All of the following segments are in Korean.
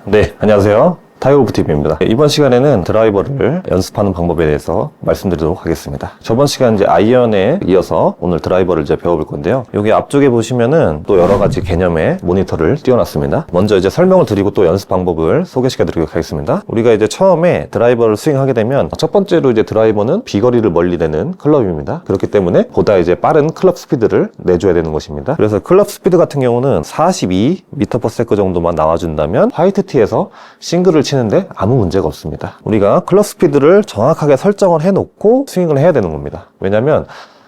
네, 안녕하세요. 타이어골프TV입니다. 이번 시간에는 드라이버를 연습하는 방법에 대해서 말씀드리도록 하겠습니다. 저번 시간 이제 아이언에 이어서 오늘 드라이버를 이제 배워볼 건데요. 여기 앞쪽에 보시면은 또 여러 가지 개념의 모니터를 띄워놨습니다. 먼저 이제 설명을 드리고 또 연습 방법을 소개시켜드리도록 하겠습니다. 우리가 이제 처음에 드라이버를 스윙하게 되면 첫 번째로 이제 드라이버는 비거리를 멀리 내는 클럽입니다. 그렇기 때문에 보다 이제 빠른 클럽 스피드를 내줘야 되는 것입니다. 그래서 클럽 스피드 같은 경우는 42m/s 정도만 나와준다면 화이트 티에서 싱글을 치는데 아무 문제가 없습니다. 우리가 클럽 스피드를 정확하게 설정을 해놓고 스윙을 해야 되는 겁니다. 왜냐면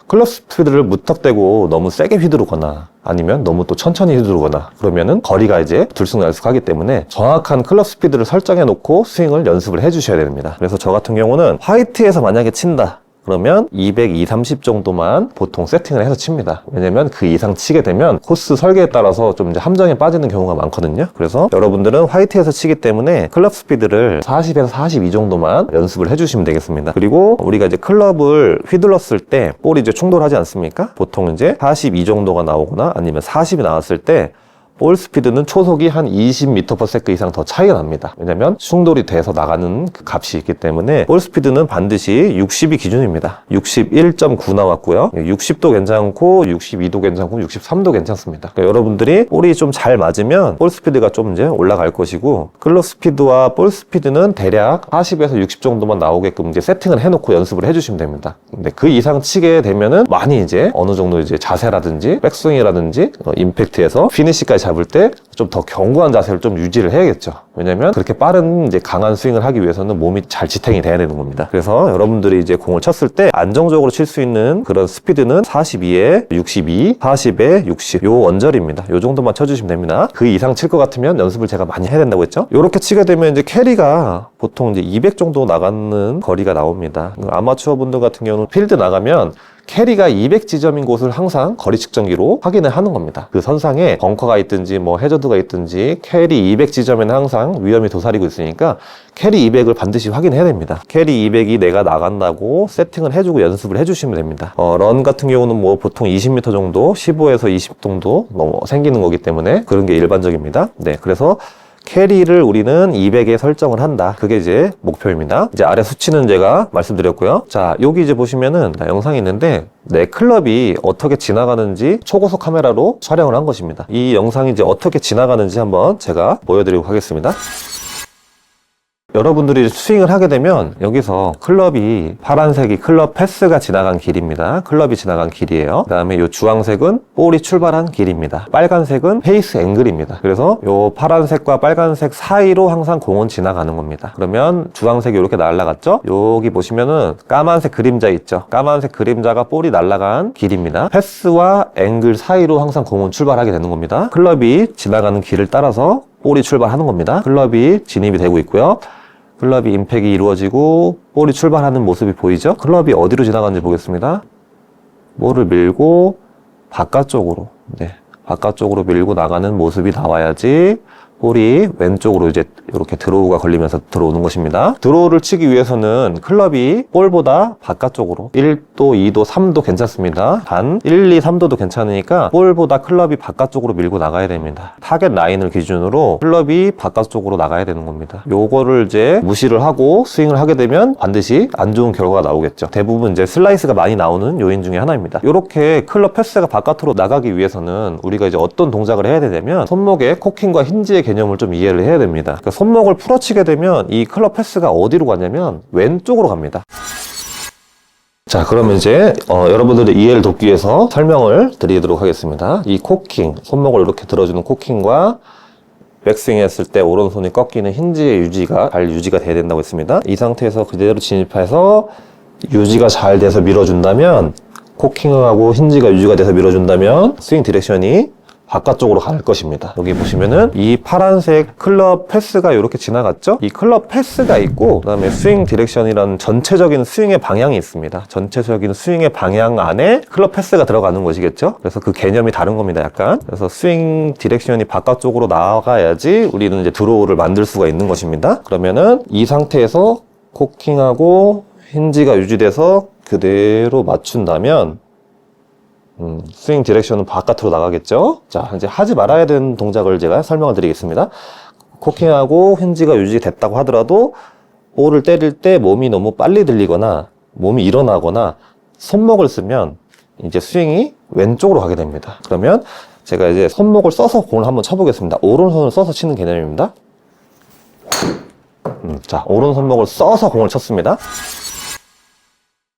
클럽 스피드를 무턱대고 너무 세게 휘두르거나 아니면 너무 또 천천히 휘두르거나 그러면은 거리가 이제 들쑥날쑥하기 때문에 정확한 클럽 스피드를 설정해 놓고 스윙을 연습을 해 주셔야 됩니다. 그래서 저 같은 경우는 화이트에서 만약에 친다 그러면 220, 30 정도만 보통 세팅을 해서 칩니다. 왜냐면 그 이상 치게 되면 코스 설계에 따라서 좀 이제 함정에 빠지는 경우가 많거든요. 그래서 여러분들은 화이트에서 치기 때문에 클럽 스피드를 40에서 42 정도만 연습을 해주시면 되겠습니다. 그리고 우리가 이제 클럽을 휘둘렀을 때 볼이 이제 충돌하지 않습니까? 보통 이제 42 정도가 나오거나 아니면 40이 나왔을 때 볼 스피드는 초속이 한 20m/s 이상 더 차이가 납니다. 왜냐면 충돌이 돼서 나가는 그 값이 있기 때문에 볼 스피드는 반드시 60이 기준입니다. 61.9 나왔고요. 60도 괜찮고 62도 괜찮고 63도 괜찮습니다. 그러니까 여러분들이 볼이 좀 잘 맞으면 볼 스피드가 좀 이제 올라갈 것이고 클럽 스피드와 볼 스피드는 대략 40에서 60 정도만 나오게끔 이제 세팅을 해놓고 연습을 해주시면 됩니다. 근데 그 이상 치게 되면은 많이 이제 어느 정도 이제 자세라든지 백스윙이라든지 임팩트에서 피니시까지 잡을 때 좀 더 견고한 자세를 좀 유지를 해야겠죠. 왜냐면 그렇게 빠른 이제 강한 스윙을 하기 위해서는 몸이 잘 지탱이 돼야 되는 겁니다. 그래서 여러분들이 이제 공을 쳤을 때 안정적으로 칠 수 있는 그런 스피드는 42에 62, 40에 60 요 언저리입니다. 요 정도만 쳐주시면 됩니다. 그 이상 칠 것 같으면 연습을 제가 많이 해야 된다고 했죠. 요렇게 치게 되면 이제 캐리가 보통 이제 200 정도 나가는 거리가 나옵니다. 아마추어 분들 같은 경우는 필드 나가면 캐리가 200지점인 곳을 항상 거리 측정기로 확인을 하는 겁니다. 그 선상에 벙커가 있든지 뭐 해저드가 있든지 캐리 200지점에는 항상 위험이 도사리고 있으니까 캐리 200을 반드시 확인해야 됩니다. 캐리 200이 내가 나간다고 세팅을 해주고 연습을 해주시면 됩니다. 런 같은 경우는 뭐 보통 20m 정도 15에서 20 정도 생기는 거기 때문에 그런 게 일반적입니다. 네, 그래서 캐리를 우리는 200에 설정을 한다. 그게 이제 목표입니다. 이제 아래 수치는 제가 말씀드렸고요. 자, 여기 이제 보시면은 영상이 있는데 내 클럽이 어떻게 지나가는지 초고속 카메라로 촬영을 한 것입니다. 이 영상이 이제 어떻게 지나가는지 한번 제가 보여드리도록 하겠습니다. 여러분들이 스윙을 하게 되면 여기서 클럽이 파란색이 클럽 패스가 지나간 길입니다. 클럽이 지나간 길이에요. 그 다음에 이 주황색은 볼이 출발한 길입니다. 빨간색은 페이스 앵글입니다. 그래서 이 파란색과 빨간색 사이로 항상 공은 지나가는 겁니다. 그러면 주황색이 이렇게 날아갔죠? 여기 보시면은 까만색 그림자 있죠? 까만색 그림자가 볼이 날아간 길입니다. 패스와 앵글 사이로 항상 공은 출발하게 되는 겁니다. 클럽이 지나가는 길을 따라서 볼이 출발하는 겁니다. 클럽이 진입이 되고 있고요. 클럽이 임팩이 이루어지고 볼이 출발하는 모습이 보이죠? 클럽이 어디로 지나가는지 보겠습니다. 볼을 밀고 바깥쪽으로, 바깥쪽으로 밀고 나가는 모습이 나와야지 볼이 왼쪽으로 이제 이렇게 드로우가 걸리면서 들어오는 것입니다. 드로우를 치기 위해서는 클럽이 볼보다 바깥쪽으로 1도, 2도, 3도 괜찮습니다. 단 1, 2, 3도도 괜찮으니까 볼보다 클럽이 바깥쪽으로 밀고 나가야 됩니다. 타겟 라인을 기준으로 클럽이 바깥쪽으로 나가야 되는 겁니다. 요거를 이제 무시를 하고 스윙을 하게 되면 반드시 안 좋은 결과가 나오겠죠. 대부분 이제 슬라이스가 많이 나오는 요인 중에 하나입니다. 요렇게 클럽 패스가 바깥으로 나가기 위해서는 우리가 이제 어떤 동작을 해야 되냐면 손목의 코킹과 힌지의 개념을 좀 이해를 해야 됩니다. 그러니까 손목을 풀어치게 되면 이 클럽 패스가 어디로 가냐면 왼쪽으로 갑니다. 자, 그러면 이제 여러분들의 이해를 돕기 위해서 설명을 드리도록 하겠습니다. 이 코킹, 손목을 이렇게 들어주는 코킹과 백스윙 했을 때 오른손이 꺾이는 힌지의 유지가 잘 유지가 돼야 된다고 했습니다. 이 상태에서 그대로 진입해서 유지가 잘 돼서 밀어준다면 코킹하고 힌지가 유지가 돼서 밀어준다면 스윙 디렉션이 바깥쪽으로 갈 것입니다. 여기 보시면은 이 파란색 클럽 패스가 이렇게 지나갔죠? 이 클럽 패스가 있고 그 다음에 스윙 디렉션이라는 전체적인 스윙의 방향이 있습니다. 전체적인 스윙의 방향 안에 클럽 패스가 들어가는 것이겠죠? 그래서 그 개념이 다른 겁니다, 약간. 그래서 스윙 디렉션이 바깥쪽으로 나가야지 우리는 이제 드로우를 만들 수가 있는 것입니다. 그러면은 이 상태에서 코킹하고 힌지가 유지돼서 그대로 맞춘다면 스윙 디렉션은 바깥으로 나가겠죠. 자, 이제 하지 말아야 되는 동작을 제가 설명을 드리겠습니다. 코킹하고 힌지가 유지됐다고 하더라도 볼을 때릴 때 몸이 너무 빨리 들리거나 몸이 일어나거나 손목을 쓰면 이제 스윙이 왼쪽으로 가게 됩니다. 그러면 제가 이제 손목을 써서 공을 한번 쳐보겠습니다. 오른손을 써서 치는 개념입니다. 자, 오른손목을 써서 공을 쳤습니다.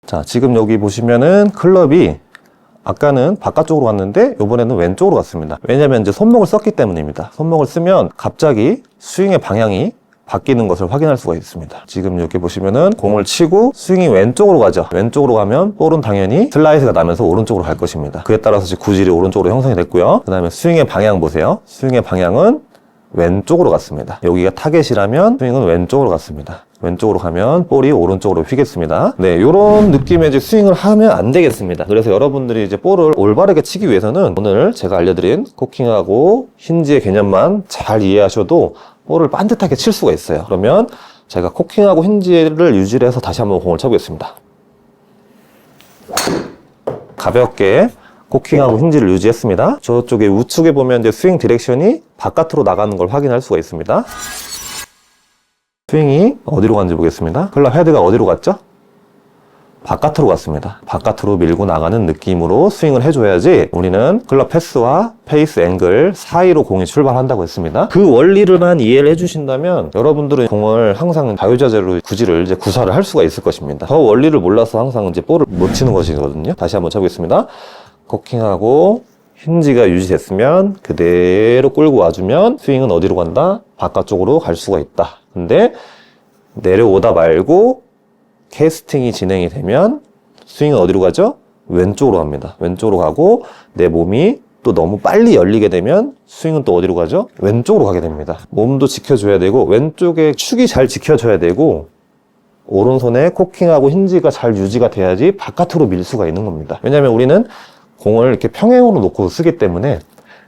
자, 지금 여기 보시면은 클럽이 아까는 바깥쪽으로 갔는데 이번에는 왼쪽으로 갔습니다. 왜냐면 이제 손목을 썼기 때문입니다. 손목을 쓰면 갑자기 스윙의 방향이 바뀌는 것을 확인할 수가 있습니다. 지금 여기 보시면은 공을 치고 스윙이 왼쪽으로 가죠. 왼쪽으로 가면 볼은 당연히 슬라이스가 나면서 오른쪽으로 갈 것입니다. 그에 따라서 이제 구질이 오른쪽으로 형성이 됐고요. 그 다음에 스윙의 방향 보세요. 스윙의 방향은 왼쪽으로 갔습니다. 여기가 타겟이라면 스윙은 왼쪽으로 갔습니다. 왼쪽으로 가면 볼이 오른쪽으로 휘겠습니다. 네, 요런 느낌의 이제 스윙을 하면 안 되겠습니다. 그래서 여러분들이 이제 볼을 올바르게 치기 위해서는 오늘 제가 알려드린 코킹하고 힌지의 개념만 잘 이해하셔도 볼을 반듯하게 칠 수가 있어요. 그러면 제가 코킹하고 힌지를 유지를 해서 다시 한번 공을 쳐보겠습니다. 가볍게 코킹하고 힌지를 유지했습니다. 저쪽에 우측에 보면 이제 스윙 디렉션이 바깥으로 나가는 걸 확인할 수가 있습니다. 스윙이 어디로 갔는지 보겠습니다. 클럽 헤드가 어디로 갔죠? 바깥으로 갔습니다. 바깥으로 밀고 나가는 느낌으로 스윙을 해줘야지 우리는 클럽 패스와 페이스 앵글 사이로 공이 출발한다고 했습니다. 그 원리를만 이해를 해주신다면 여러분들은 공을 항상 자유자재로 구질을 이제 구사를 할 수가 있을 것입니다. 저 원리를 몰라서 항상 이제 볼을 못 치는 것이거든요. 다시 한번 쳐보겠습니다. 코킹하고 힌지가 유지됐으면 그대로 끌고 와주면 스윙은 어디로 간다? 바깥쪽으로 갈 수가 있다. 근데 내려오다 말고 캐스팅이 진행이 되면 스윙은 어디로 가죠? 왼쪽으로 갑니다. 왼쪽으로 가고 내 몸이 또 너무 빨리 열리게 되면 스윙은 또 어디로 가죠? 왼쪽으로 가게 됩니다. 몸도 지켜줘야 되고 왼쪽에 축이 잘 지켜져야 되고 오른손에 코킹하고 힌지가 잘 유지가 돼야지 바깥으로 밀 수가 있는 겁니다. 왜냐하면 우리는 공을 이렇게 평행으로 놓고 쓰기 때문에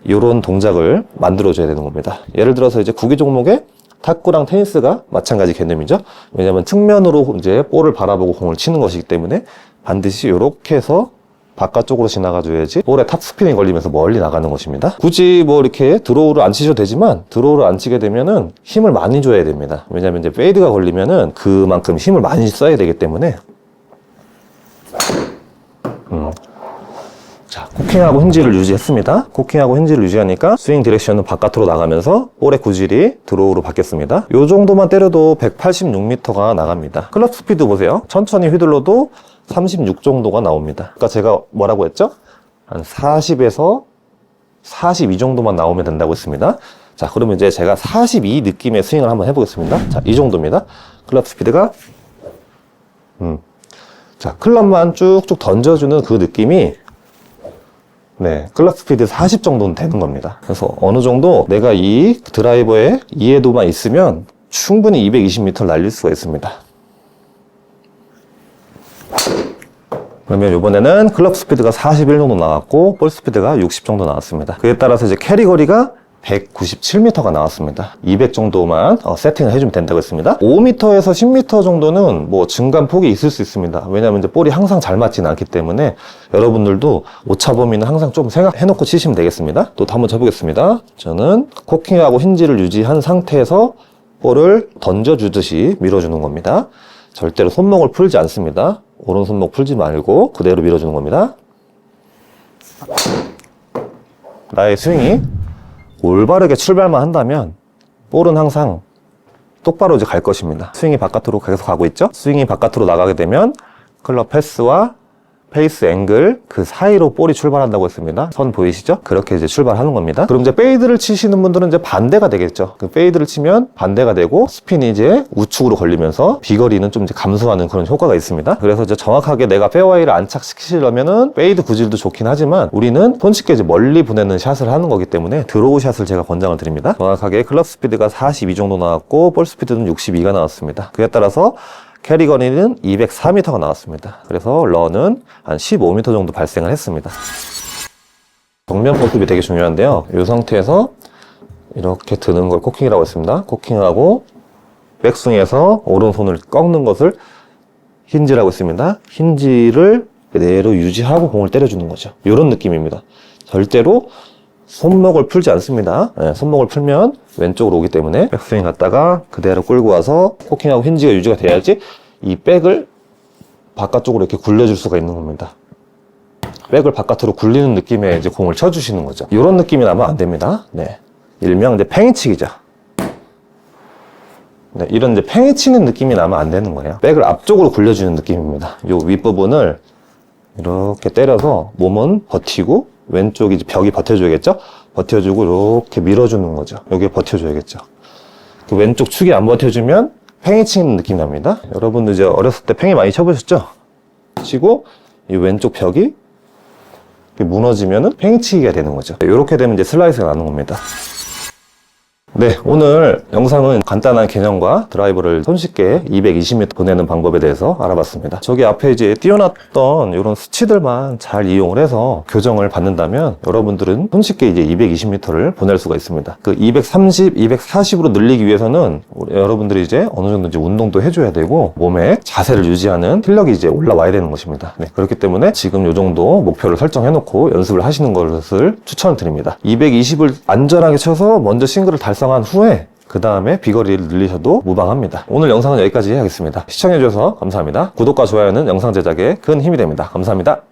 이런 동작을 만들어줘야 되는 겁니다. 예를 들어서 이제 구기 종목에 탁구랑 테니스가 마찬가지 개념이죠. 왜냐하면 측면으로 이제 볼을 바라보고 공을 치는 것이기 때문에 반드시 이렇게 해서 바깥쪽으로 지나가줘야지 볼에 탑스핀이 걸리면서 멀리 나가는 것입니다. 굳이 뭐 이렇게 드로우를 안 치셔도 되지만 드로우를 안 치게 되면은 힘을 많이 줘야 됩니다. 왜냐하면 이제 페이드가 걸리면은 그만큼 힘을 많이 써야 되기 때문에 자, 코킹하고 힌지를 유지했습니다. 코킹하고 힌지를 유지하니까 스윙 디렉션은 바깥으로 나가면서 볼의 구질이 드로우로 바뀌었습니다. 이 정도만 때려도 186m가 나갑니다. 클럽 스피드 보세요. 천천히 휘둘러도 36 정도가 나옵니다. 그러니까 제가 뭐라고 했죠? 한 40에서 42 정도만 나오면 된다고 했습니다. 자, 그러면 이제 제가 42 느낌의 스윙을 한번 해보겠습니다. 자, 이 정도입니다. 클럽 스피드가 자, 클럽만 쭉쭉 던져주는 그 느낌이 네, 클럽 스피드 40 정도는 되는 겁니다. 그래서 어느 정도 내가 이 드라이버의 이해도만 있으면 충분히 220m를 날릴 수가 있습니다. 그러면 이번에는 클럽 스피드가 41 정도 나왔고 볼 스피드가 60 정도 나왔습니다. 그에 따라서 이제 캐리 거리가 197m가 나왔습니다. 200 정도만 세팅을 해주면 된다고 했습니다. 5m에서 10m 정도는 뭐 증감 폭이 있을 수 있습니다. 왜냐하면 이제 볼이 항상 잘 맞지는 않기 때문에 여러분들도 오차 범위는 항상 좀 생각해놓고 치시면 되겠습니다. 또 한번 쳐보겠습니다. 저는 코킹하고 힌지를 유지한 상태에서 볼을 던져주듯이 밀어주는 겁니다. 절대로 손목을 풀지 않습니다. 오른손목 풀지 말고 그대로 밀어주는 겁니다. 나의 스윙이 올바르게 출발만 한다면 볼은 항상 똑바로 이제 갈 것입니다. 스윙이 바깥으로 계속 가고 있죠? 스윙이 바깥으로 나가게 되면 클럽 패스와 페이스 앵글 그 사이로 볼이 출발한다고 했습니다. 선 보이시죠? 그렇게 이제 출발하는 겁니다. 그럼 이제 페이드를 치시는 분들은 이제 반대가 되겠죠. 그 페이드를 치면 반대가 되고 스핀이 이제 우측으로 걸리면서 비거리는 좀 이제 감소하는 그런 효과가 있습니다. 그래서 이제 정확하게 내가 페어웨이를 안착시키려면은 페이드 구질도 좋긴 하지만 우리는 손쉽게 이제 멀리 보내는 샷을 하는 거기 때문에 드로우 샷을 제가 권장을 드립니다. 정확하게 클럽 스피드가 42 정도 나왔고 볼 스피드는 62가 나왔습니다. 그에 따라서 캐리 거리는 204m가 나왔습니다. 그래서 런은 한 15m 정도 발생을 했습니다. 정면 모습이 되게 중요한데요. 이 상태에서 이렇게 드는 걸 코킹이라고 했습니다. 코킹하고 백스윙에서 오른손을 꺾는 것을 힌지라고 했습니다. 힌지를 그대로 유지하고 공을 때려주는 거죠. 이런 느낌입니다. 절대로 손목을 풀지 않습니다. 네, 손목을 풀면 왼쪽으로 오기 때문에 백스윙 갔다가 그대로 끌고 와서 코킹하고 힌지가 유지가 돼야지 이 백을 바깥쪽으로 이렇게 굴려줄 수가 있는 겁니다. 백을 바깥으로 굴리는 느낌의 이제 공을 쳐주시는 거죠. 이런 느낌이 나면 안 됩니다. 네. 일명 이제 팽이치기죠. 네, 이런 이제 팽이치는 느낌이 나면 안 되는 거예요. 백을 앞쪽으로 굴려주는 느낌입니다. 이 윗부분을 이렇게 때려서 몸은 버티고 왼쪽이 이제 벽이 버텨줘야겠죠? 버텨주고 이렇게 밀어주는 거죠. 여기에 버텨줘야겠죠. 그 왼쪽 축이 안 버텨주면 팽이 치는 느낌이 납니다. 여러분들 이제 어렸을 때 팽이 많이 쳐보셨죠? 치고 이 왼쪽 벽이 무너지면은 팽이 치기가 되는 거죠. 이렇게 되면 이제 슬라이스가 나는 겁니다. 네, 오늘 영상은 간단한 개념과 드라이버를 손쉽게 220m 보내는 방법에 대해서 알아봤습니다. 저기 앞에 이제 띄워놨던 이런 수치들만 잘 이용을 해서 교정을 받는다면 여러분들은 손쉽게 이제 220m를 보낼 수가 있습니다. 그 230, 240으로 늘리기 위해서는 여러분들이 이제 어느 정도 이제 운동도 해줘야 되고 몸의 자세를 유지하는 필력이 이제 올라와야 되는 것입니다. 네, 그렇기 때문에 지금 이 정도 목표를 설정해놓고 연습을 하시는 것을 추천드립니다. 220을 안전하게 쳐서 먼저 싱글을 달성한 후에 그 다음에 비거리를 늘리셔도 무방합니다. 오늘 영상은 여기까지 하겠습니다. 시청해주셔서 감사합니다. 구독과 좋아요는 영상 제작에 큰 힘이 됩니다. 감사합니다.